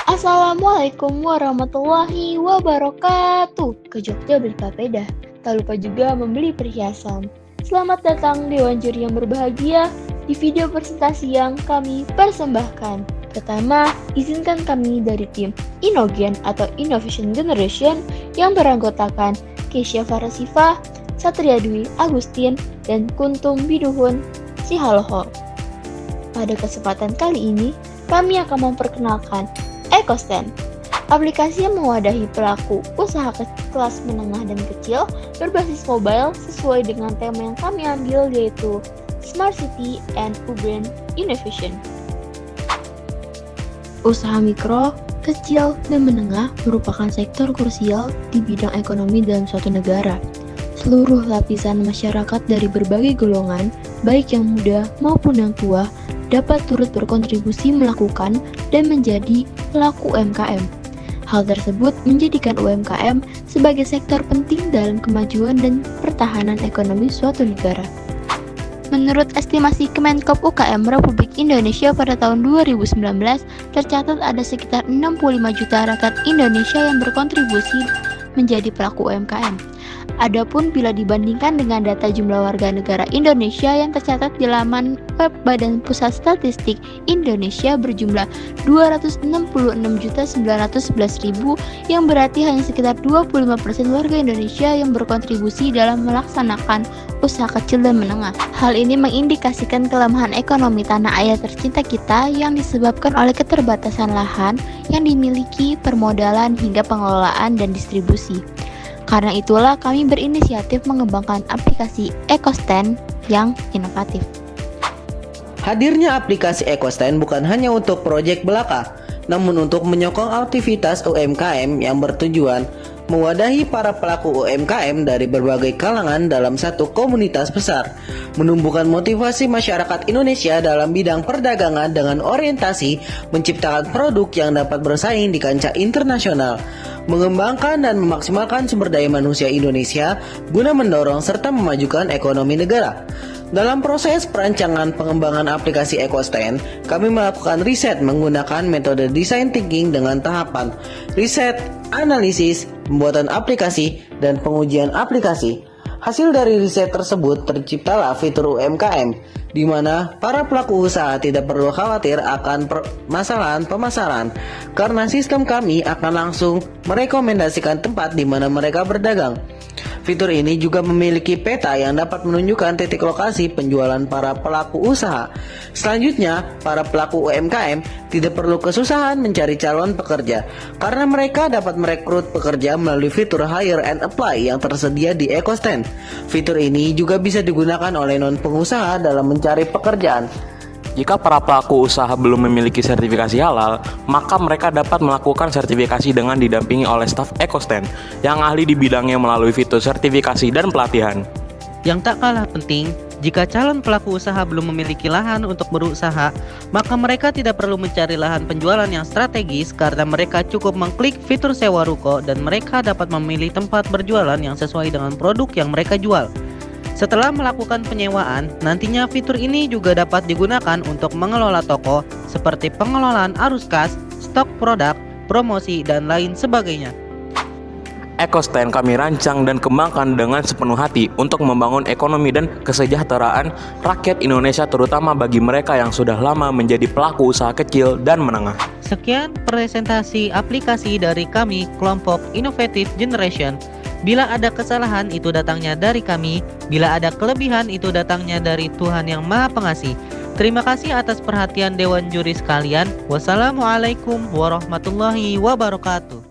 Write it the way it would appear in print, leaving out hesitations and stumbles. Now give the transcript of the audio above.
Assalamualaikum warahmatullahi wabarakatuh. Ke Jogja beli papeda, tak lupa juga membeli perhiasan. Selamat datang Dewan Juri yang berbahagia di video presentasi yang kami persembahkan. Pertama, izinkan kami dari tim Inogen atau Innovation Generation yang beranggotakan Keisha Farasifa, Satria Dwi Agustin, dan Kuntum Biduhun Sihalohol. Pada kesempatan kali ini, kami akan memperkenalkan EcoStand, aplikasi yang mewadahi pelaku usaha kelas menengah dan kecil berbasis mobile sesuai dengan tema yang kami ambil, yaitu Smart City and Urban Innovation. Usaha mikro, kecil, dan menengah merupakan sektor krusial di bidang ekonomi dalam suatu negara. Seluruh lapisan masyarakat dari berbagai golongan, baik yang muda maupun yang tua, dapat turut berkontribusi melakukan dan menjadi pelaku UMKM. Hal tersebut menjadikan UMKM sebagai sektor penting dalam kemajuan dan pertahanan ekonomi suatu negara. Menurut estimasi Kemenkop UKM Republik Indonesia pada tahun 2019, tercatat ada sekitar 65 juta rakyat Indonesia yang berkontribusi menjadi pelaku UMKM. Adapun bila dibandingkan dengan data jumlah warga negara Indonesia yang tercatat di laman web Badan Pusat Statistik Indonesia berjumlah 266.911.000, yang berarti hanya sekitar 25% warga Indonesia yang berkontribusi dalam melaksanakan usaha kecil dan menengah. Hal ini mengindikasikan kelemahan ekonomi tanah air tercinta kita yang disebabkan oleh keterbatasan lahan yang dimiliki, permodalan, hingga pengelolaan dan distribusi. Karena itulah kami berinisiatif mengembangkan aplikasi EcoStand yang inovatif. Hadirnya aplikasi EcoStand bukan hanya untuk proyek belaka, namun untuk menyokong aktivitas UMKM yang bertujuan mewadahi para pelaku UMKM dari berbagai kalangan dalam satu komunitas besar, menumbuhkan motivasi masyarakat Indonesia dalam bidang perdagangan dengan orientasi menciptakan produk yang dapat bersaing di kancah internasional, mengembangkan dan memaksimalkan sumber daya manusia Indonesia guna mendorong serta memajukan ekonomi negara. Dalam proses perancangan pengembangan aplikasi EcoStand, kami melakukan riset menggunakan metode design thinking dengan tahapan riset, analisis, pembuatan aplikasi, dan pengujian aplikasi. Hasil dari riset tersebut terciptalah fitur UMKM, di mana para pelaku usaha tidak perlu khawatir akan permasalahan pemasaran, karena sistem kami akan langsung merekomendasikan tempat di mana mereka berdagang. Fitur ini juga memiliki peta yang dapat menunjukkan titik lokasi penjualan para pelaku usaha. Selanjutnya, para pelaku UMKM tidak perlu kesusahan mencari calon pekerja, karena mereka dapat merekrut pekerja melalui fitur Hire and Apply yang tersedia di EcoStand. Fitur ini juga bisa digunakan oleh non-pengusaha dalam mencari pekerjaan. Jika para pelaku usaha belum memiliki sertifikasi halal, maka mereka dapat melakukan sertifikasi dengan didampingi oleh staf EcoStand yang ahli di bidangnya melalui fitur sertifikasi dan pelatihan. Yang tak kalah penting, jika calon pelaku usaha belum memiliki lahan untuk berusaha, maka mereka tidak perlu mencari lahan penjualan yang strategis karena mereka cukup mengklik fitur sewa ruko dan mereka dapat memilih tempat berjualan yang sesuai dengan produk yang mereka jual. Setelah melakukan penyewaan, nantinya fitur ini juga dapat digunakan untuk mengelola toko seperti pengelolaan arus kas, stok produk, promosi, dan lain sebagainya. EcoStand kami rancang dan kembangkan dengan sepenuh hati untuk membangun ekonomi dan kesejahteraan rakyat Indonesia, terutama bagi mereka yang sudah lama menjadi pelaku usaha kecil dan menengah. Sekian presentasi aplikasi dari kami, kelompok Innovative Generation. Bila ada kesalahan, itu datangnya dari kami. Bila ada kelebihan, itu datangnya dari Tuhan Yang Maha Pengasih. Terima kasih atas perhatian Dewan Juri sekalian. Wassalamualaikum warahmatullahi wabarakatuh.